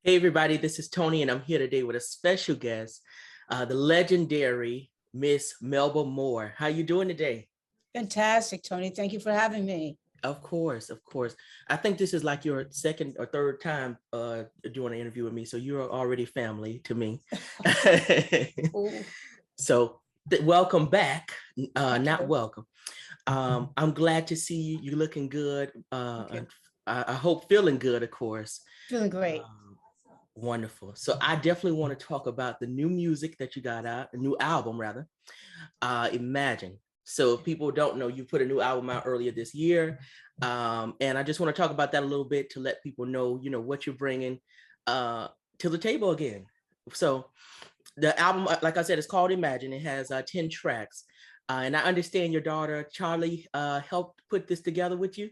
Hey everybody, this is Tony and I'm here today with a special guest, the legendary Miss Melba Moore. How you doing today? Fantastic, Tony. Thank you for having me. Of course, of course. I think this is like your second or third time doing an interview with me, so you're already family to me. So welcome back, not welcome. I'm glad to see you. You're looking good. I hope feeling good, of course. Feeling great. Wonderful. So I definitely want to talk about the new music that you got out, a new album rather, Imagine. So if people don't know, you put a new album out earlier this year. And I just want to talk about that a little bit to let people know, what you're bringing to the table again. So the album, like I said, it's called Imagine. It has 10 tracks. And I understand your daughter, Charlie, helped put this together with you.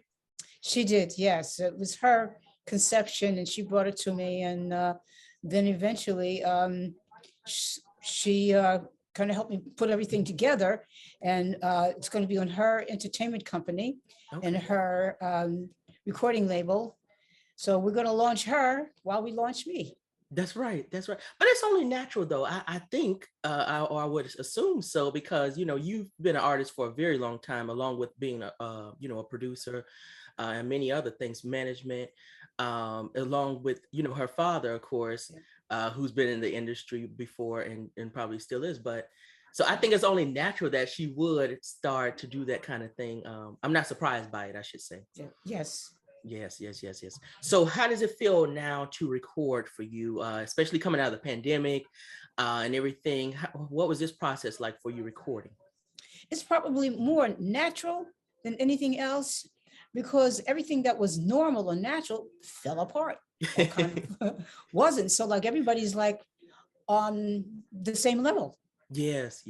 She did, yes. It was her conception and she brought it to me. And then eventually she kind of helped me put everything together. And it's going to be on her entertainment company and her recording label. So we're going to launch her while we launch me. That's right. That's right. But it's only natural, though. I think, or I would assume so, because, you've been an artist for a very long time, along with being a producer and many other things, management, along with, her father, of course, who's been in the industry before and probably still is. But so I think it's only natural that she would start to do that kind of thing. I'm not surprised by it, I should say. Yes. Yes. So how does it feel now to record for you, especially coming out of the pandemic and everything? What was this process like for you recording? It's probably more natural than anything else because everything that was normal or natural fell apart. Wasn't. So like everybody's like on the same level. Yes.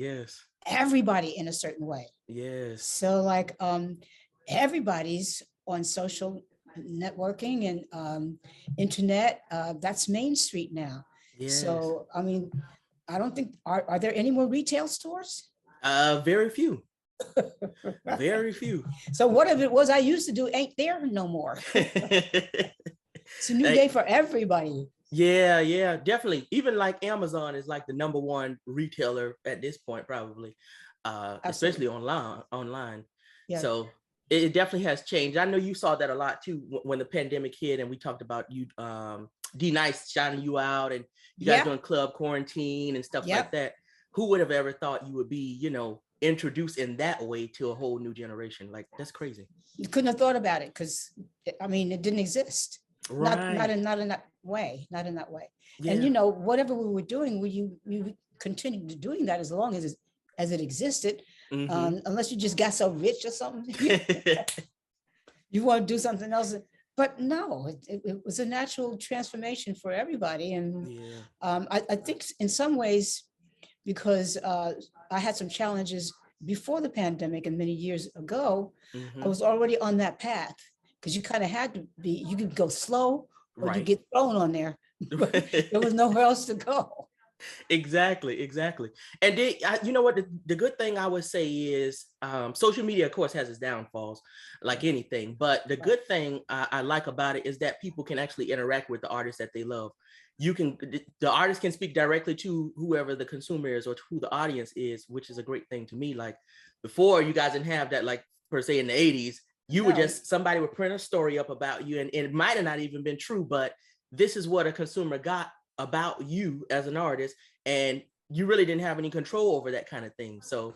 Everybody in a certain way. Yes. So like everybody's on social networking and internet, that's Main Street now. Yes. So I mean, I don't think are there any more retail stores? Very few. Right. Very few. So what if it was I used to do ain't there no more? It's a new day for everybody. Yeah, definitely. Even like Amazon is like the #1 retailer at this point, probably, especially online. Yeah. So it definitely has changed. I know you saw that a lot too when the pandemic hit and we talked about you, D-Nice shouting you out and you guys doing club quarantine and stuff like that. Who would have ever thought you would be, introduced in that way to a whole new generation? Like, that's crazy. You couldn't have thought about it because, I mean, it didn't exist. Right. Not in that way. Yeah. And, whatever we were doing, we continued doing that as long as it existed. Mm-hmm. Unless you just got so rich or something. You want to do something else. But no, it was a natural transformation for everybody. And I think in some ways, because I had some challenges before the pandemic and many years ago, I was already on that path because you kind of had to be, you could go slow or you get thrown on there. There was nowhere else to go. Exactly. And you know what, the good thing I would say is social media, of course, has its downfalls like anything, but the good thing I like about it is that people can actually interact with the artists that they love. The artist can speak directly to whoever the consumer is or to who the audience is, which is a great thing to me. Like before, you guys didn't have that, like per se in the 80s, you would just, somebody would print a story up about you and it might have not even been true, but this is what a consumer got about you as an artist, and you really didn't have any control over that kind of thing. So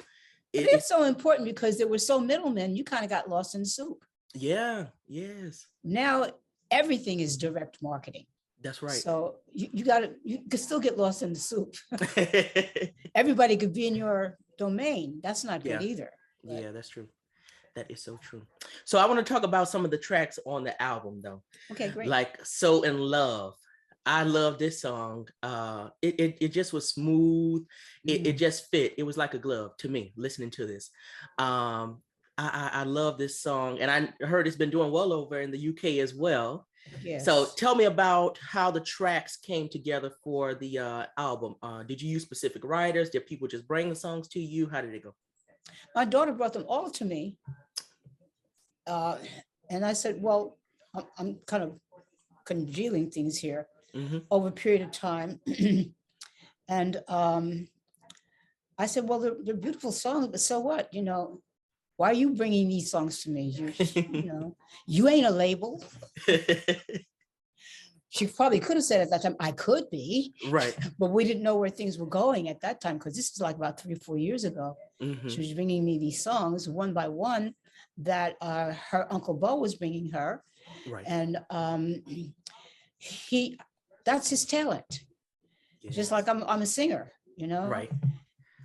it's so important because there were so middlemen, you kind of got lost in the soup. Yeah, yes. Now everything is direct marketing. That's right. So you could still get lost in the soup. Everybody could be in your domain. That's not good either. But. Yeah, that's true. That is so true. So I want to talk about some of the tracks on the album though. Okay, great. Like So in Love. I love this song. It just was smooth. It just fit. It was like a glove to me listening to this. I love this song, and I heard it's been doing well over in the UK as well. Yes. So tell me about how the tracks came together for the album. Did you use specific writers? Did people just bring the songs to you? How did it go? My daughter brought them all to me. And I said, well, I'm kind of congealing things here. over a period of time. And I said, well, they're beautiful songs, but so what? You know, why are you bringing these songs to me? You know, you ain't a label. She probably could have said at that time, I could be. Right. But we didn't know where things were going at that time, because this is like about 3 or 4 years ago. She was bringing me these songs one by one that her Uncle Bo was bringing her. Right. And that's his talent. Yes. Just like I'm a singer, you know? Right.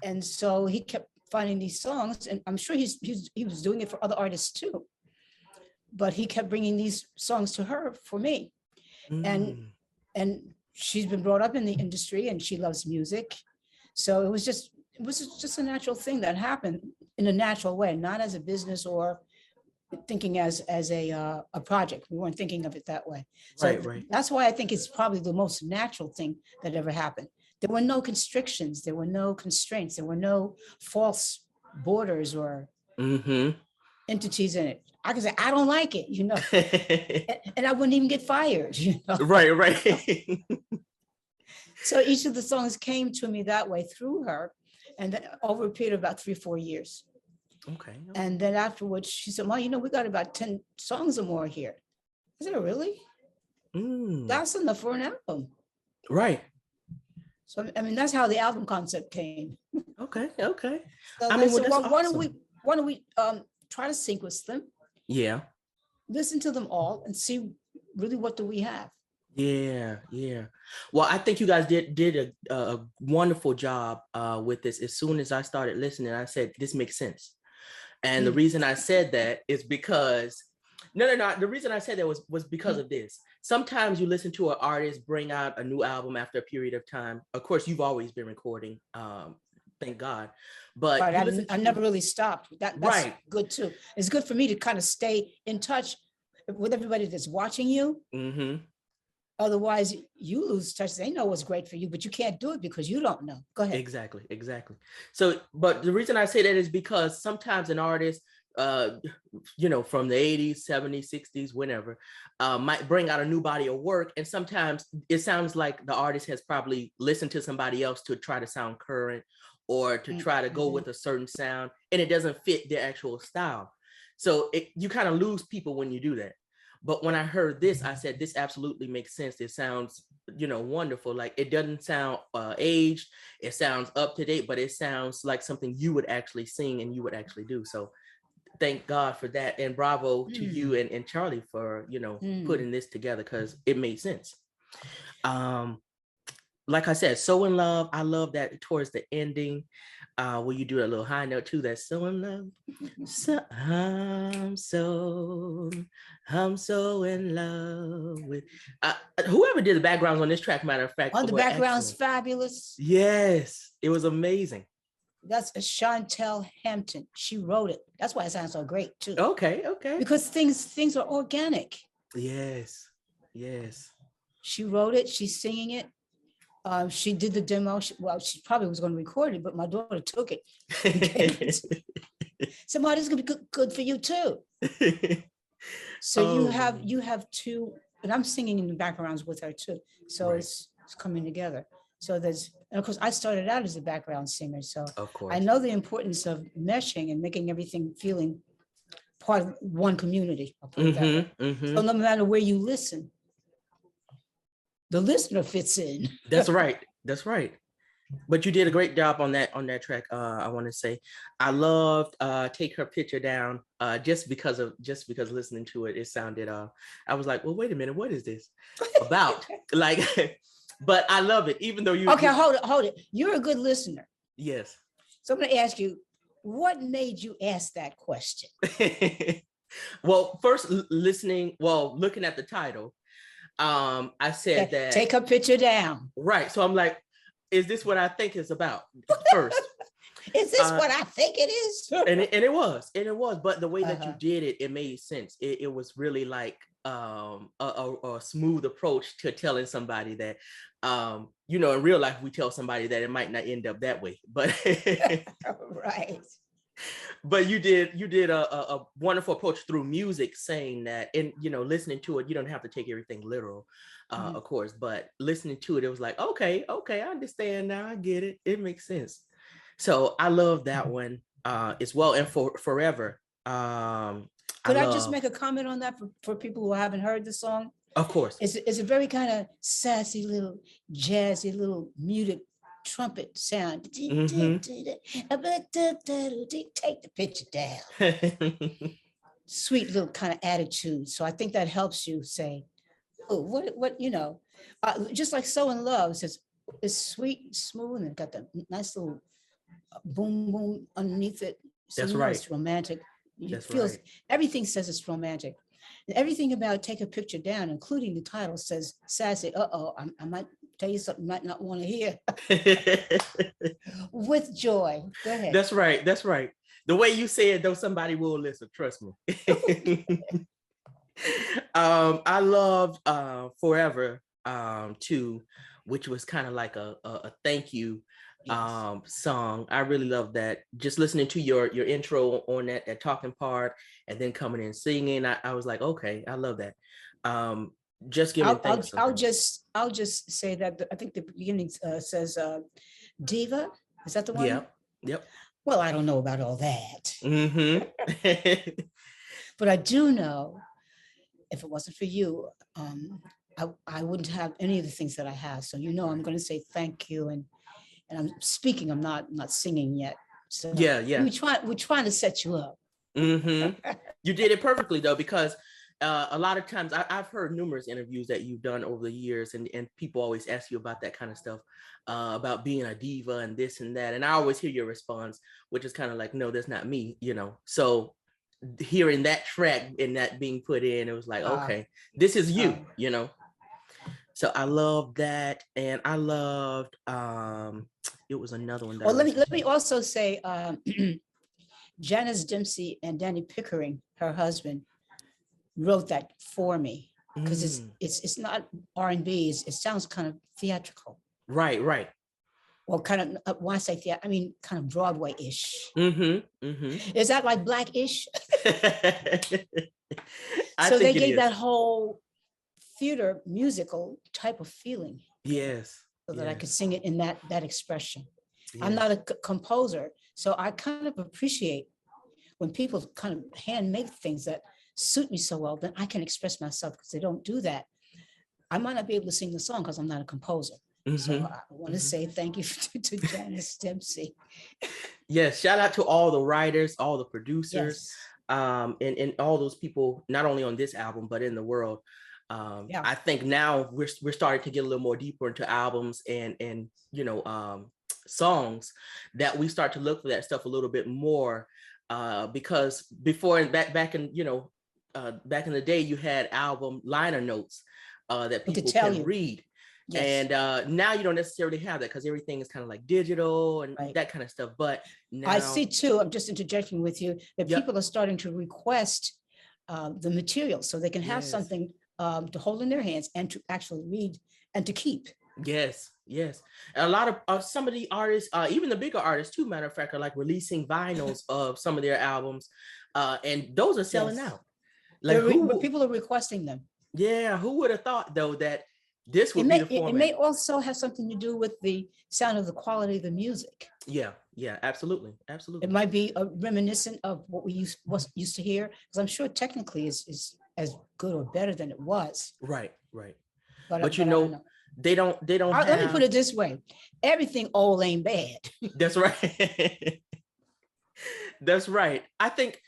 And so he kept finding these songs, and I'm sure he was doing it for other artists too. But he kept bringing these songs to her for me. And she's been brought up in the industry and she loves music. So it was just a natural thing that happened in a natural way, not as a business or thinking as a project. We weren't thinking of it that way. So right. That's why I think it's probably the most natural thing that ever happened. There were no constrictions, there were no constraints, there were no false borders or entities in it. I could say, I don't like it, you know, and I wouldn't even get fired, you know. Right. So each of the songs came to me that way through her, and then over a period of about 3 or 4 years. Okay. And then afterwards, she said, well, you know, we got about 10 songs or more here. I said, oh, really? That's enough for an album. Right. So, I mean, that's how the album concept came. Okay. So I mean, well, why don't we try to sequence them? Yeah. Listen to them all and see really what do we have. Yeah. Well, I think you guys did a wonderful job with this. As soon as I started listening, I said, this makes sense. And the reason I said that is because, no. The reason I said that was because of this. Sometimes you listen to an artist bring out a new album after a period of time. Of course, you've always been recording. Thank God. But right, I never really stopped. That's right. Good too. It's good for me to kind of stay in touch with everybody that's watching you. Otherwise, you lose touch. They know what's great for you, but you can't do it because you don't know. Go ahead. Exactly. So, but the reason I say that is because sometimes an artist, you know, from the 80s, 70s, 60s, whenever, might bring out a new body of work. And sometimes it sounds like the artist has probably listened to somebody else to try to sound current or to try to go with a certain sound, and it doesn't fit the actual style. So you kind of lose people when you do that. But when I heard this, I said, this absolutely makes sense. It sounds, you know, wonderful. Like, it doesn't sound aged. It sounds up to date, but it sounds like something you would actually sing and you would actually do. So thank God for that. And bravo to you and Charlie for, you know, putting this together, because it made sense. Like I said, So in Love, I love that towards the ending, where you do a little high note too, that's so in love. So, I'm so in love with, whoever did the backgrounds on this track, matter of fact. Oh, the background's excellent. Fabulous. Yes, it was amazing. That's Chantel Hampton. She wrote it. That's why it sounds so great too. Okay. Because things are organic. Yes. She wrote it, she's singing it. She did the demo. She probably was going to record it, but my daughter took it. So, Ma, this is going to be good for you too. So you have two, and I'm singing in the backgrounds with her too. So right. It's coming together. So and of course, I started out as a background singer. So of course. I know the importance of meshing and making everything feeling part of one community. I'll put it that way. So no matter where you listen, the listener fits in. That's right. But you did a great job on that track. I want to say, I loved Take Her Picture Down. Just because listening to it, it sounded. I was like, well, wait a minute, what is this about? Like, but I love it, even though you. Okay, hold it. You're a good listener. Yes. So I'm going to ask you, what made you ask that question? Well, first looking at the title. I said that Take Her Picture Down. Right. So I'm like, is this what I think it's about first? Is this what I think it is? and it was. But the way that you did it, it made sense. It was really like a smooth approach to telling somebody that, you know, in real life, we tell somebody that it might not end up that way. But right. But you did a wonderful approach through music, saying that, and listening to it, you don't have to take everything literal, of course, but listening to it, it was like, okay, I understand now, I get it, it makes sense. So I love that one as well. And for Forever, could I just make a comment on that for people who haven't heard the song? Of course. It's a very kind of sassy little jazzy little muted trumpet sound. Mm-hmm. Take the picture down. Sweet little kind of attitude. So I think that helps you say, oh, what just like So in Love, it's sweet and smooth and got the nice little boom boom underneath it. So that's right. It's romantic. That's feels right. Everything says it's romantic. And everything about Take a Picture Down, including the title, says sassy. I might tell you something you might not want to hear. With joy. Go ahead. That's right. That's right. The way you say it, though, somebody will listen. Trust me. I loved Forever too, which was kind of like a thank you song. I really love that. Just listening to your intro on that talking part, and then coming in singing, I was like, okay, I love that. Just giving thanks. I'll just say that I think the beginning says diva. Is that the one? Yep. Well, I don't know about all that. Mm-hmm. But I do know, if it wasn't for you, I wouldn't have any of the things that I have. So I'm going to say thank you, and I'm speaking. I'm not singing yet. So yeah. We're trying to set you up. Mm-hmm. You did it perfectly though, because a lot of times I've heard numerous interviews that you've done over the years, and people always ask you about that kind of stuff, about being a diva and this and that. And I always hear your response, which is kind of like, no, that's not me, So hearing that track and that being put in, it was like, okay, this is you, So I loved that. And I loved, it was another one. Well, let me also say, Janice Dempsey and Danny Pickering, her husband, wrote that for me, because it's not R&B. It sounds kind of theatrical. Right. Well, kind of, when I say theater, I mean kind of Broadway-ish. Mm-hmm. Is that like Black-ish? So they gave that whole theater musical type of feeling. Yes. So that I could sing it in that expression. Yes. I'm not a composer, so I kind of appreciate when people kind of hand make things that suit me so well, then I can express myself, because they don't do that. I might not be able to sing the song because I'm not a composer. Mm-hmm. So I want to say thank you to Janice Dempsey. Yes, shout out to all the writers, all the producers, and all those people, not only on this album, but in the world. I think now we're starting to get a little more deeper into albums and songs, that we start to look for that stuff a little bit more, because before, back in the day, you had album liner notes that people can read. Yes. And now you don't necessarily have that, because everything is kind of like digital and that kind of stuff. But now I see too, I'm just interjecting with you, that people are starting to request the material so they can have something to hold in their hands and to actually read and to keep. Yes. And a lot of some of the artists, even the bigger artists too, matter of fact, are like releasing vinyls of some of their albums, and those are selling out. Like people are requesting them. Yeah, who would have thought though that this would be the format? It may also have something to do with the sound of the quality of the music. Yeah, absolutely. It might be reminiscent of what we used to hear, because I'm sure technically is as good or better than it was. Right. But they don't have... Let me put it this way: everything old ain't bad. That's right. That's right. I think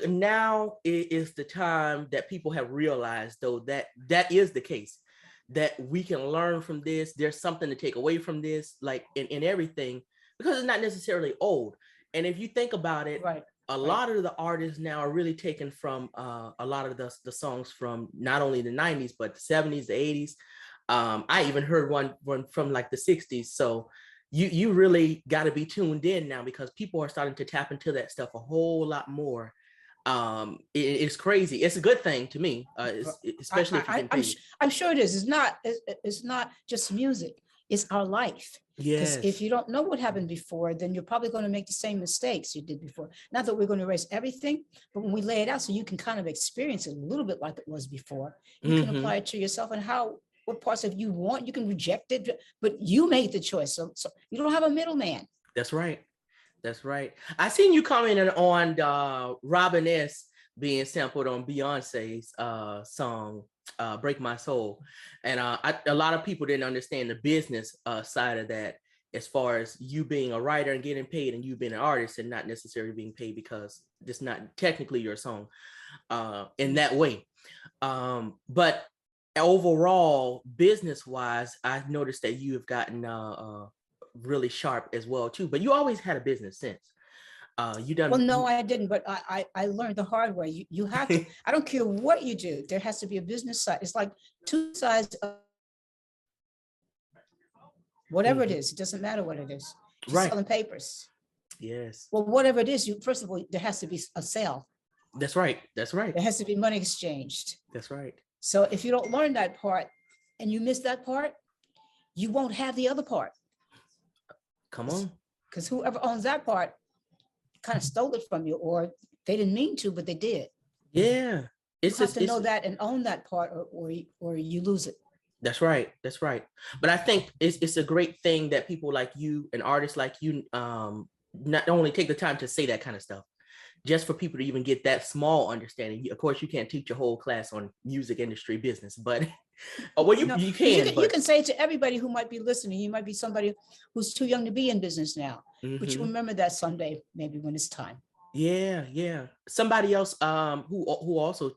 now is the time that people have realized, though, that is the case, that we can learn from this. There's something to take away from this, like in everything, because it's not necessarily old. And if you think about it, a lot of the artists now are really taken from a lot of the songs from not only the 90s, but the 70s, the 80s. I even heard one from like the 60s. So you really got to be tuned in now, because people are starting to tap into that stuff a whole lot more. It's crazy. It's a good thing to me, especially if you can I'm sure it is. It's not just music. It's our life. Because Yes. if you don't know what happened before, then you're probably going to make the same mistakes you did before. Not that we're going to erase everything, but when we lay it out so you can kind of experience it a little bit like it was before, you can apply it to yourself and what parts of you want, you can reject it, but you made the choice. So you don't have a middleman. That's right. That's right. I seen you commenting on Robin S. being sampled on Beyonce's song, Break My Soul. And a lot of people didn't understand the business side of that, as far as you being a writer and getting paid and you being an artist and not necessarily being paid because it's not technically your song in that way. But overall, business-wise, I've noticed that you have gotten really sharp as well too, but you always had a business sense. You done well, no, I didn't, but I learned the hard way. You have to, I don't care what you do, there has to be a business side. It's like two sides of whatever it is, it doesn't matter what it is. Just selling papers. Yes. Well, whatever it is, first of all, there has to be a sale. That's right. That's right. There has to be money exchanged. That's right. So if you don't learn that part and you miss that part, you won't have the other part. Come on. Because whoever owns that part kind of stole it from you, or they didn't mean to, but they did. Yeah. You have to know that and own that part, or you lose it. That's right. That's right. But I think it's a great thing that people like you and artists like you not only take the time to say that kind of stuff, just for people to even get that small understanding. Of course, you can't teach a whole class on music industry business, but well, you can. You can say it to everybody who might be listening. You might be somebody who's too young to be in business now, but you remember that someday, maybe when it's time. Yeah, yeah. Somebody else who also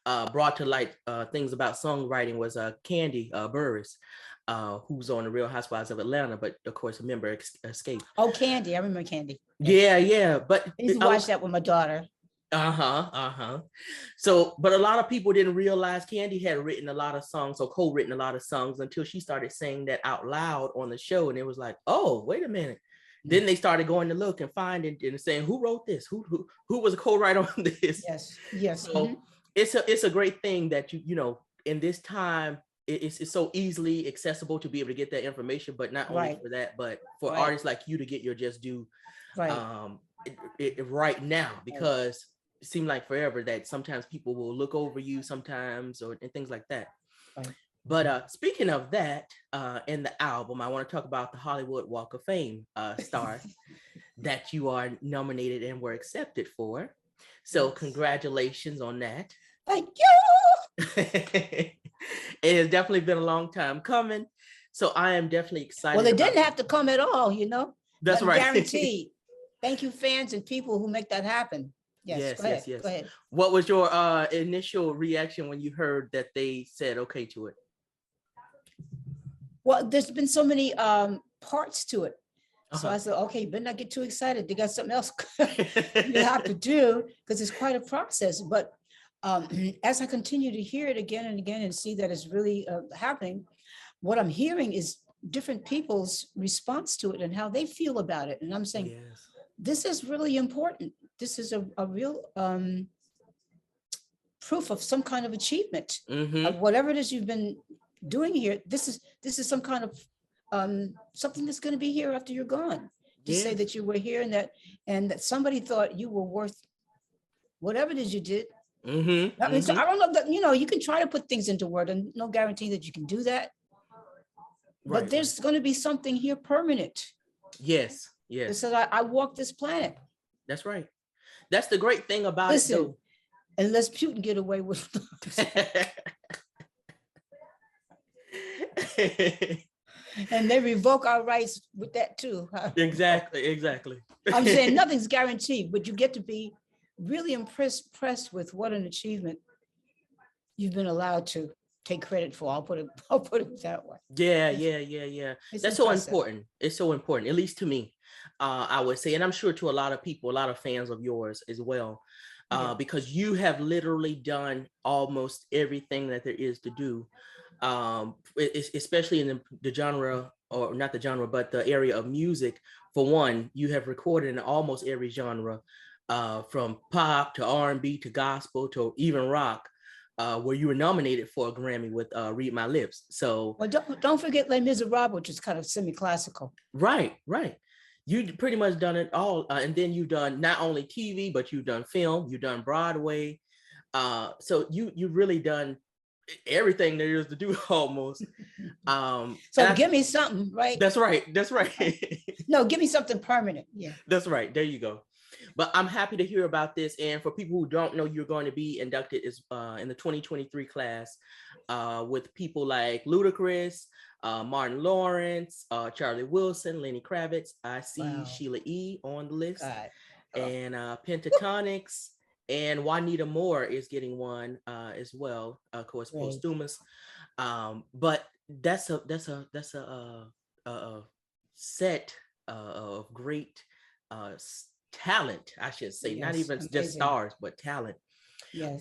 brought to light things about songwriting was Candy Burris, who's on the Real Housewives of Atlanta, but of course a member escaped. Oh, Candy, I remember Candy. Yeah. But I used to watch that with my daughter. So, but a lot of people didn't realize Candy had written a lot of songs or co-written a lot of songs until she started saying that out loud on the show, and it was like, oh, wait a minute. Then they started going to look and finding and saying, who wrote this? Who was a co-writer on this? Yes. So it's a great thing that you know in this time it's so easily accessible to be able to get that information, but not only for that, but for artists like you to get your just due right now, because it seemed like forever that sometimes people will look over you sometimes and things like that. But speaking of that, in the album, I want to talk about the Hollywood Walk of Fame star that you are nominated and were accepted for. So congratulations on that. Thank you. It has definitely been a long time coming. So I am definitely excited. Well, it didn't have to come at all, you know. That's right. Guaranteed. Thank you, fans and people who make that happen. Yes. Go ahead. What was your initial reaction when you heard that they said okay to it? Well, there's been so many parts to it. So I said, okay, you better not get too excited. They got something else you have to do, because it's quite a process. But as I continue to hear it again and again and see that it's really happening, what I'm hearing is different people's response to it and how they feel about it. And I'm saying, this is really important. This is a real proof of some kind of achievement. Of whatever it is you've been doing here. This is some kind of something that's going to be here after you're gone. To say that you were here and that somebody thought you were worth whatever it is you did. I mean, so I don't know that, you know, you can try to put things into word and no guarantee that you can do that. But there's going to be something here permanent. Yes. It says I walk this planet. That's right. That's the great thing about it. Though. Unless Putin get away with and they revoke our rights with that too. Exactly. I'm saying nothing's guaranteed, but you get to be really impressed with what an achievement you've been allowed to take credit for. I'll put it that way. Yeah. That's so important. It's so important, at least to me. I would say, and I'm sure to a lot of people, a lot of fans of yours as well, because you have literally done almost everything that there is to do, especially in the genre, or not the genre, but the area of music. For one, you have recorded in almost every genre, from pop to R&B to gospel to even rock. where you were nominated for a Grammy with Read My Lips. So well, don't forget Les Miserables, which is kind of semi-classical. Right. You pretty much done it all, and then you've done not only TV, but you've done film, you've done Broadway. So you really done everything there is to do almost. So give me something, right? That's right. No, give me something permanent. Yeah. That's right. There you go. But I'm happy to hear about this. And for people who don't know, you're going to be inducted in the 2023 class with people like Ludacris, Martin Lawrence, Charlie Wilson, Lenny Kravitz. I see Sheila E. on the list. And Pentatonics. And Juanita Moore is getting one as well, of course, posthumous. But that's a set of great talent, I should say. Yes, not even amazing. Just stars, but talent. Yes.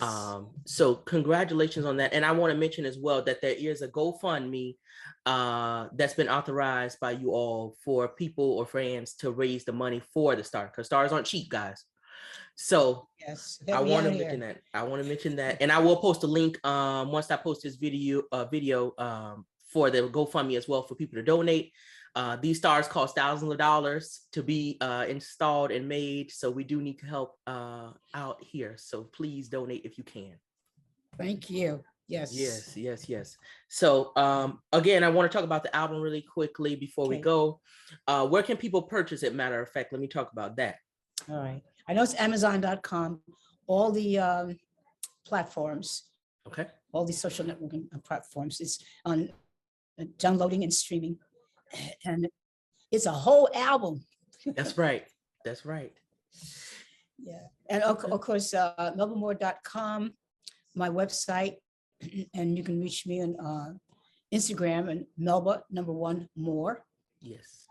So congratulations on that. And I want to mention as well that there is a GoFundMe that's been authorized by you all for people or fans to raise the money for the star, because stars aren't cheap, guys. So yes, I want to mention that. And I will post a link once I post this video for the GoFundMe as well for people to donate. These stars cost thousands of dollars to be installed and made, so we do need to help out here. So please donate if you can. Thank you. Yes. So again, I want to talk about the album really quickly before we go. Where can people purchase it? Matter of fact, let me talk about that. All right. I know it's Amazon.com, all the platforms. Okay. All these social networking platforms. It's on downloading and streaming. And it's a whole album. That's right. Yeah. And of course, melbamore.com, my website. And you can reach me on Instagram and Melba1More. Yes.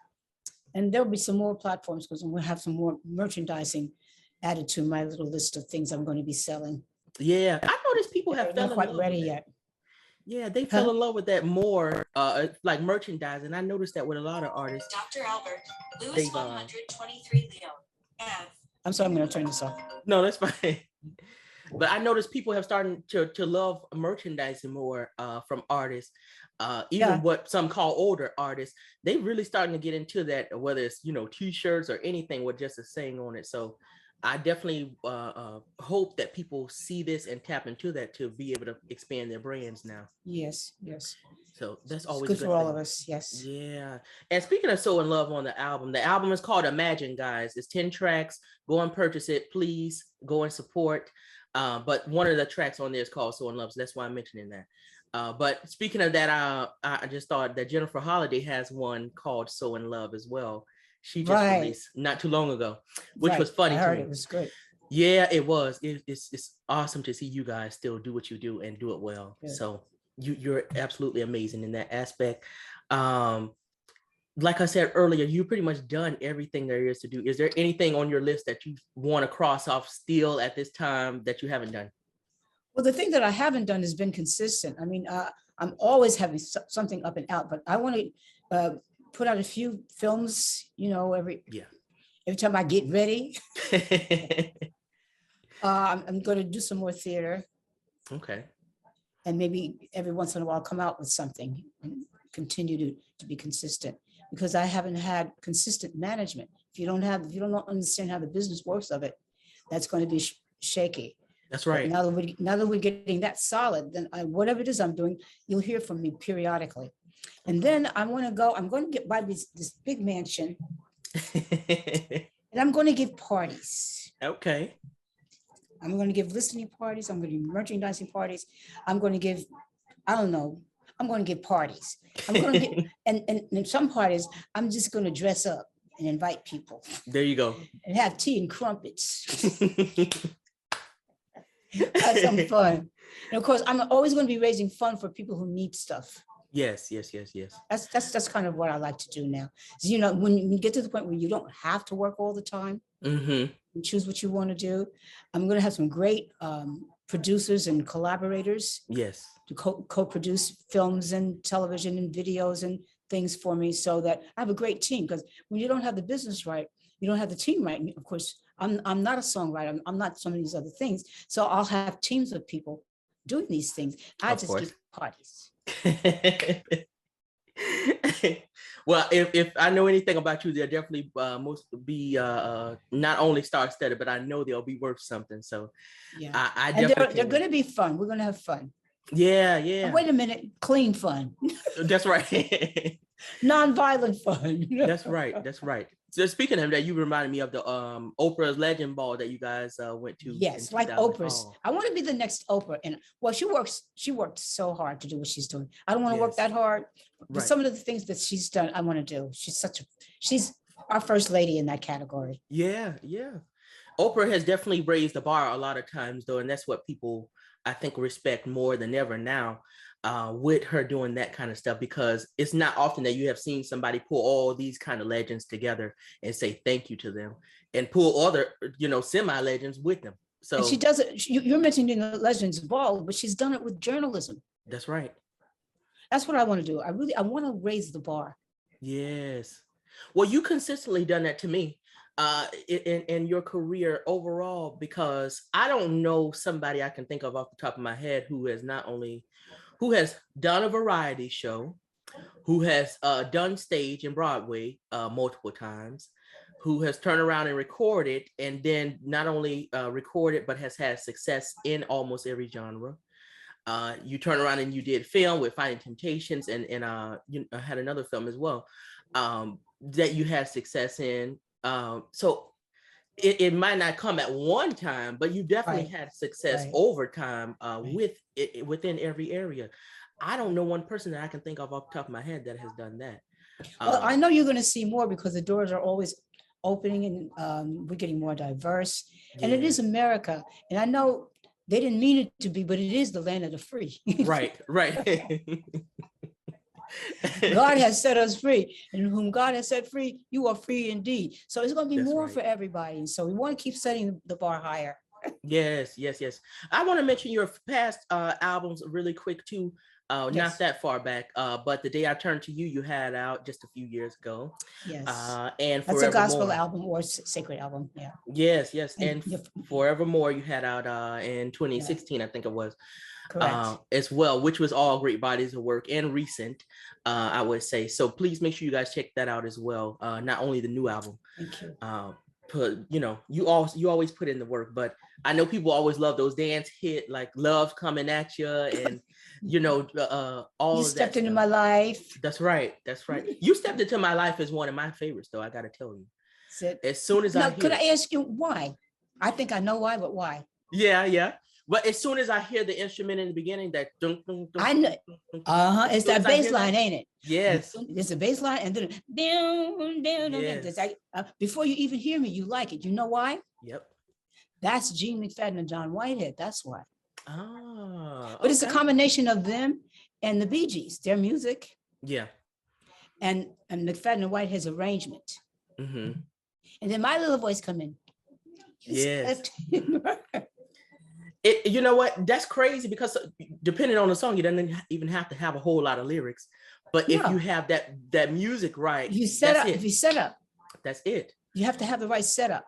And there'll be some more platforms because I'm going to have some more merchandising added to my little list of things I'm going to be selling. Yeah, I noticed people have not quite ready yet. Yeah, they fell in love with that more, like merchandise, and I noticed that with a lot of artists. Dr. Albert, Lewis 123 Leo. F. I'm sorry, I'm going to turn this off. No, that's fine. But I noticed people have started to love merchandising more from artists. Even what some call older artists, they really starting to get into that, whether it's, t-shirts or anything with just a saying on it. So I definitely hope that people see this and tap into that to be able to expand their brands now. Yes. So that's always good for all of us. Yes. Yeah. And speaking of So in Love on the album is called Imagine, guys. It's 10 tracks. Go and purchase it. Please go and support. But one of the tracks on there is called So in Love. So that's why I'm mentioning that. But speaking of that, I just thought that Jennifer Holiday has one called So in Love as well. She just released not too long ago, which was funny. I heard it was good. Yeah, it was. It's awesome to see you guys still do what you do and do it well. Good. So you're absolutely amazing in that aspect. Like I said earlier, you pretty much done everything there is to do. Is there anything on your list that you want to cross off still at this time that you haven't done? Well, the thing that I haven't done has been consistent. I mean, I'm always having something up and out, but I want to put out a few films, every time I get ready. I'm going to do some more theater. Okay. And maybe every once in a while come out with something and continue to be consistent, because I haven't had consistent management. If you don't understand how the business works of it, that's going to be shaky. That's right. But now that we're getting that solid, then whatever it is I'm doing, you'll hear from me periodically. And then I'm going to get by this big mansion and I'm going to give parties. Okay. I'm going to give listening parties. I'm going to give merchandising parties. I'm going to give, I'm going to give parties. I'm going to get, and in some parties, I'm just going to dress up and invite people. There you go. And have tea and crumpets. Have some fun. And of course, I'm always going to be raising fund for people who need stuff. Yes. That's kind of what I like to do now. So, when you get to the point where you don't have to work all the time, mm-hmm. and choose what you want to do, I'm going to have some great producers and collaborators. Yes. To co-produce films and television and videos and things for me, so that I have a great team. Because when you don't have the business right, you don't have the team right. And of course, I'm not a songwriter. I'm not some of these other things. So I'll have teams of people doing these things. I Of just course. give parties. Well, if I know anything about you, they'll definitely most be not only star-studded, but I know they'll be worth something. So Yeah, I and definitely they're going to be fun. We're going to have fun. Yeah, And yeah. wait a minute, clean fun, That's right. non-violent fun. That's right. That's right. So speaking of that, you reminded me of the Oprah's Legend Ball that you guys went to. Yes, like Oprah's. I want to be the next Oprah. And well, she worked so hard to do what she's doing. I don't want to work that hard, but some of the things that she's done, I want to do. She's our first lady in that category. Yeah, yeah. Oprah has definitely raised the bar a lot of times though, and that's what people I think respect more than ever now. With her doing that kind of stuff, because it's not often that you have seen somebody pull all these kind of legends together and say thank you to them and pull other, semi-legends with them. So and she does it. You're mentioning the Legends Ball, but she's done it with journalism. That's right. That's what I want to do. I want to raise the bar. Yes. Well, you consistently done that to me in your career overall, because I don't know somebody I can think of off the top of my head who has done a variety show, who has done stage in Broadway multiple times, who has turned around and recorded, and then not only recorded, but has had success in almost every genre. You turn around and you did film with Fighting Temptations, and you had another film as well that you had success in. So it might not come at one time, but you definitely had success over time within every area. I don't know one person that I can think of off the top of my head that has done that. Well, I know you're going to see more because the doors are always opening and we're getting more diverse. And it is America. And I know they didn't mean it to be, but it is the land of the free. Right. God has set us free, and whom God has set free, you are free indeed. So it's going to be more for everybody. And so we want to keep setting the bar higher. Yes. I want to mention your past albums really quick too. Not that far back, but The Day I Turned to You, you had out just a few years ago. Yes. And that's a gospel album or sacred album. Yeah. Yes. And Forevermore, you had out in 2016, I think it was. As well, which was all great bodies of work and recent, I would say. So please make sure you guys check that out as well. Not only the new album. Thank you. You always put in the work, but I know people always love those dance hit like Love Comin At Ya and all you stepped into my life. That's right. You stepped into my life is one of my favorites, though. I got to tell you. As soon as could I ask you why? I think I know why, but why? Yeah. But as soon as I hear the instrument in the beginning, that I know. It's that bass line, ain't it? Yes. It's a bass line, and then down. It's like, before you even hear me, you like it. You know why? Yep. That's Gene McFadden and John Whitehead. That's why. But it's a combination of them and the Bee Gees, their music. Yeah. And McFadden and Whitehead's arrangement. Mm-hmm. And then my little voice come in. Yes. You know what? That's crazy because depending on the song, you don't even have to have a whole lot of lyrics. But if you have that music right, if you set up, that's it. You have to have the right setup.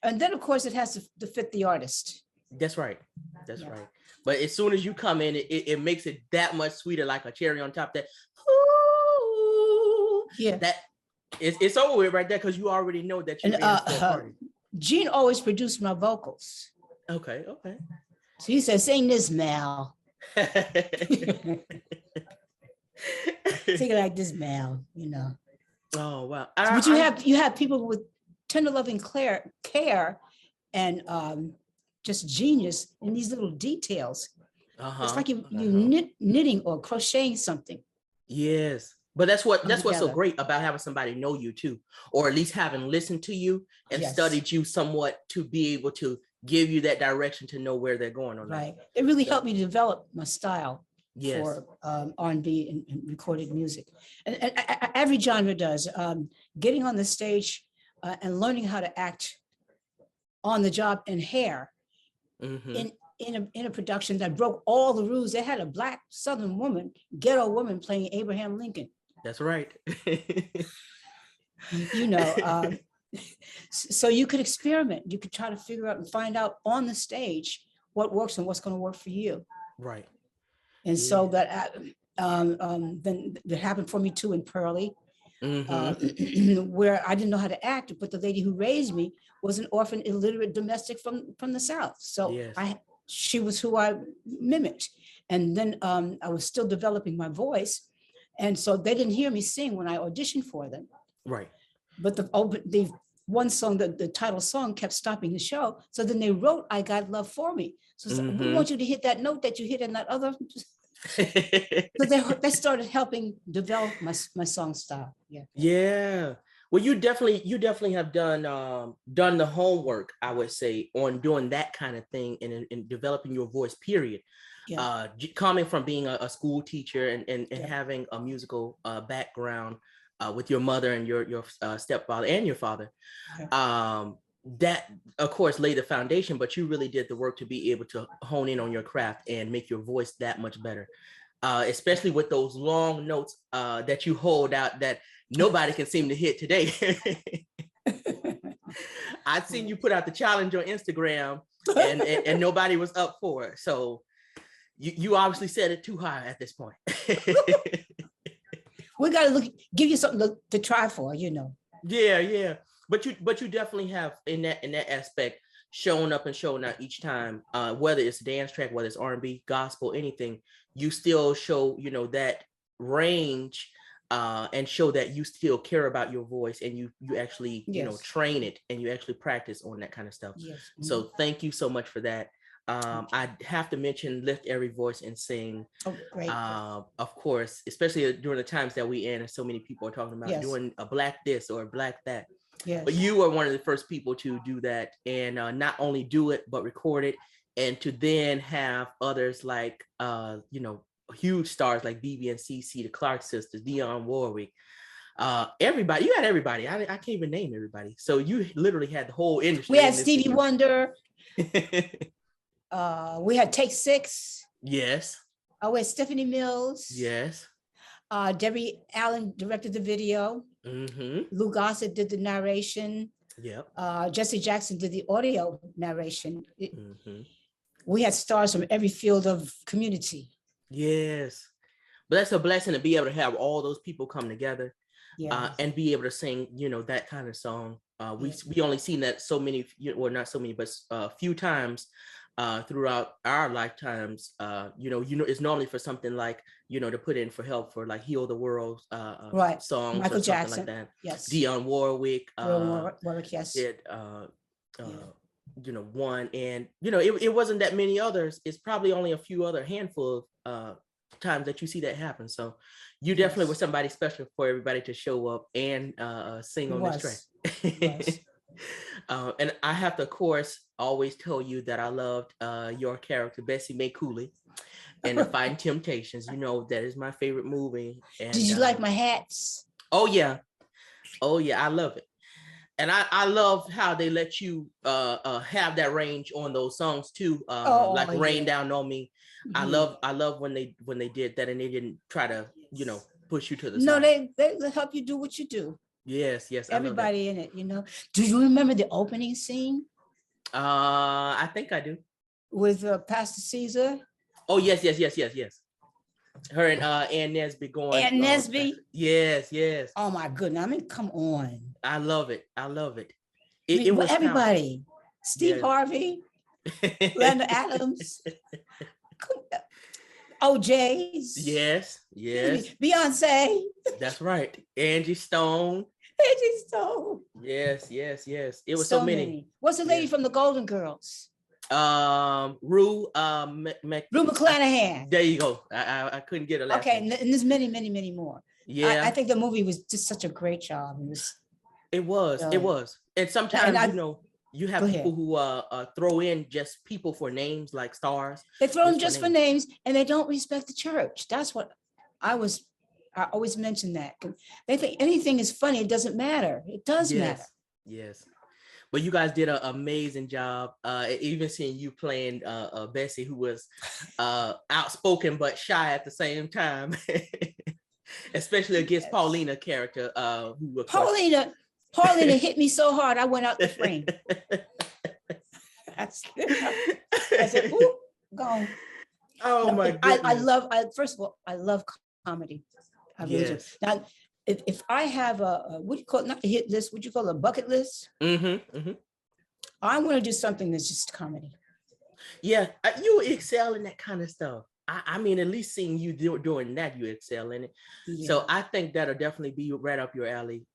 And then of course it has to fit the artist. That's right. Right. But as soon as you come in, it makes it that much sweeter, like a cherry on top. That it's over with right there because you already know that you're in for a party. Gene always produced my vocals. Okay. So he said, "Sing this, Mel." Sing it like this, Mel. Oh wow! But you have people with tender loving care and just genius in these little details. It's like you knitting or crocheting something. Yes, but that's what's so great about having somebody know you too, or at least having listened to you and studied you somewhat to be able to give you that direction to know where they're going on. Right. It really helped me develop my style for R&B and recorded music. And every genre does. Getting on the stage and learning how to act on the job in hair in a production that broke all the rules. They had a Black Southern woman, ghetto woman playing Abraham Lincoln. That's right. So you could experiment. You could try to figure out and find out on the stage what works and what's going to work for you. Right. And so that then that happened for me too in Pearly, where I didn't know how to act, but the lady who raised me was an orphan, illiterate domestic from the South. So Yes. she was who I mimicked. And then I was still developing my voice. And so they didn't hear me sing when I auditioned for them. Right. But the one song, the title song, kept stopping the show. So then they wrote "I Got Love for Me." So we want you to hit that note that you hit in that other. So they started helping develop my song style. Yeah. Yeah. Well, you definitely have done the homework, I would say, on doing that kind of thing and in developing your voice, period. Yeah. Coming from being a school teacher and having a musical background with your mother and your stepfather and your father, that of course laid the foundation, but you really did the work to be able to hone in on your craft and make your voice that much better, especially with those long notes that you hold out that nobody can seem to hit today. I've seen you put out the challenge on Instagram and nobody was up for it. So you obviously set it too high at this point. We got to give you something to try for, you know. Yeah. But you definitely have in that aspect shown up and shown out each time, whether it's dance track, whether it's R&B, gospel, anything, you still show, you know, that range and show that you still care about your voice and you actually, you know, train it and you actually practice on that kind of stuff. Yes. So thank you so much for that. I have to mention Lift Every Voice and Sing. Oh, great. Of course, especially during the times that we in, and so many people are talking about doing a Black this or a Black that. Yes. But you are one of the first people to do that and not only do it, but record it. And to then have others like, you know, huge stars like BB and CC, the Clark sisters, Dionne Warwick, everybody. You had everybody. I can't even name everybody. So you literally had the whole industry. We had Stevie Wonder. We had Take Six. Yes. We had Stephanie Mills. Yes. Debbie Allen directed the video. Lou Gossett did the narration. Yep. Jesse Jackson did the audio narration. We had stars from every field of community. Yes. But that's a blessing to be able to have all those people come together and be able to sing, you know, that kind of song. We only seen that so many, well, not so many, but a few times throughout our lifetimes. You know, it's normally for something like, you know, to put in for help for like Heal the World songs, Michael or Jackson, something like that. Yes. Dionne Warwick, yes. did you know, one, and you know, it wasn't that many others. It's probably only a few other handful of times that you see that happen. So you definitely were somebody special for everybody to show up and sing on this track. And I have to, of course, always tell you that I loved your character, Bessie Mae Cooley, and The Fighting Temptations. You know, that is my favorite movie. And, did you like my hats? Oh yeah, I love it. And I love how they let you have that range on those songs too, like Rain Down on Me. I love when they did that and they didn't try to, you know, push you to the side. No, they help you do what you do. Yes. Everybody in it, you know. Do you remember the opening scene? I think I do. With Pastor Caesar. Oh yes. Her and Ann Nesby going. Ann Nesby. Yes. Oh my goodness! I mean, come on. I love it. It was everybody. Steve Harvey, Landa Adams, OJ's. Yes. Beyonce. That's right. Angie Stone. Yes. It was so many. What's the lady from the Golden Girls? Rue McClanahan. There you go. I couldn't get a last name. And there's many more. Yeah. I think the movie was just such a great job. It was. And sometimes, you know, you have people who throw in just people for names like stars. They throw them just for names and they don't respect the church. That's what I always mention that. They think anything is funny. It doesn't matter. It does matter. Yes. But you guys did an amazing job. Even seeing you playing Bessie, who was outspoken but shy at the same time, especially against Paulina character. Who Paulina hit me so hard I went out the frame. I said, "Ooh, gone." Oh my goodness. First of all, I love comedy. I really do. Now, if I have what do you call it, not a hit list, what do you call it, a bucket list? I want to do something that's just comedy. Yeah, you excel in that kind of stuff. I mean, at least seeing you doing that, you excel in it. Yeah. So I think that'll definitely be right up your alley.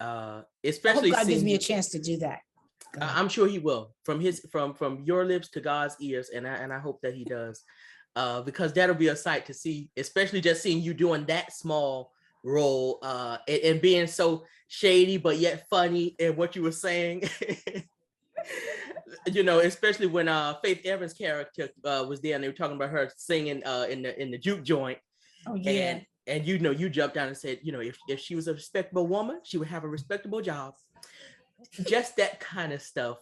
Especially I hope God gives me a chance to do that. I'm sure he will. From your lips to God's ears, and I hope that he does, because that'll be a sight to see, especially just seeing you doing that small role, and being so shady but yet funny in what you were saying. You know, especially when Faith Evans' character was there, and they were talking about her singing in the juke joint. Oh yeah. And you know, you jumped down and said, you know, if she was a respectable woman, she would have a respectable job. Just that kind of stuff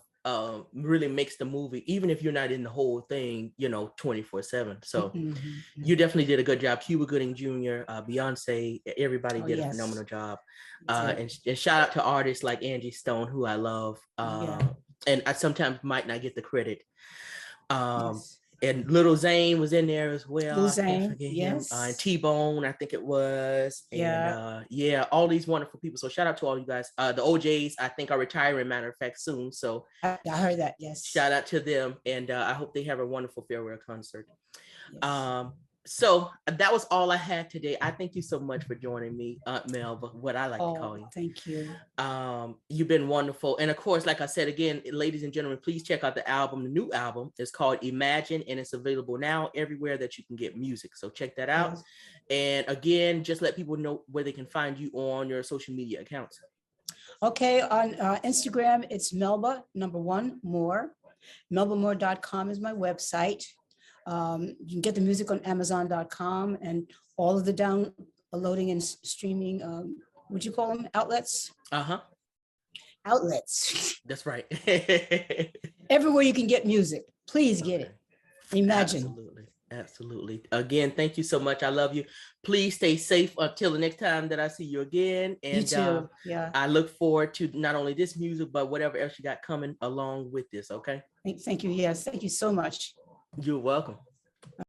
really makes the movie, even if you're not in the whole thing, you know, 24/7. So you definitely did a good job. Cuba Gooding Jr., Beyonce, everybody did a phenomenal job. And shout out to artists like Angie Stone, who I love. And I sometimes might not get the credit. And Little Zane was in there as well. Little Zane, yes. And T-Bone, I think it was. And all these wonderful people. So shout out to all you guys. The OJs, I think, are retiring, matter of fact, soon. So I heard that, yes. Shout out to them. And I hope they have a wonderful farewell concert. Yes. So that was all I had today. I thank you so much for joining me, Aunt Melba, what I like to call you. Thank you. You've been wonderful. And of course, like I said, again, ladies and gentlemen, please check out the album. The new album is called Imagine, and it's available now everywhere that you can get music. So check that out. Yes. And again, just let people know where they can find you on your social media accounts. Okay, on Instagram, it's Melba, Moore. MelbaMoore.com is my website. You can get the music on Amazon.com and all of the downloading and streaming, what you call them, outlets? Outlets. That's right. Everywhere you can get music, please get it. Imagine. Absolutely. Again, thank you so much. I love you. Please stay safe until the next time that I see you again. And you too. Yeah. I look forward to not only this music, but whatever else you got coming along with this. Okay. Thank you. Yes. Thank you so much. You're welcome.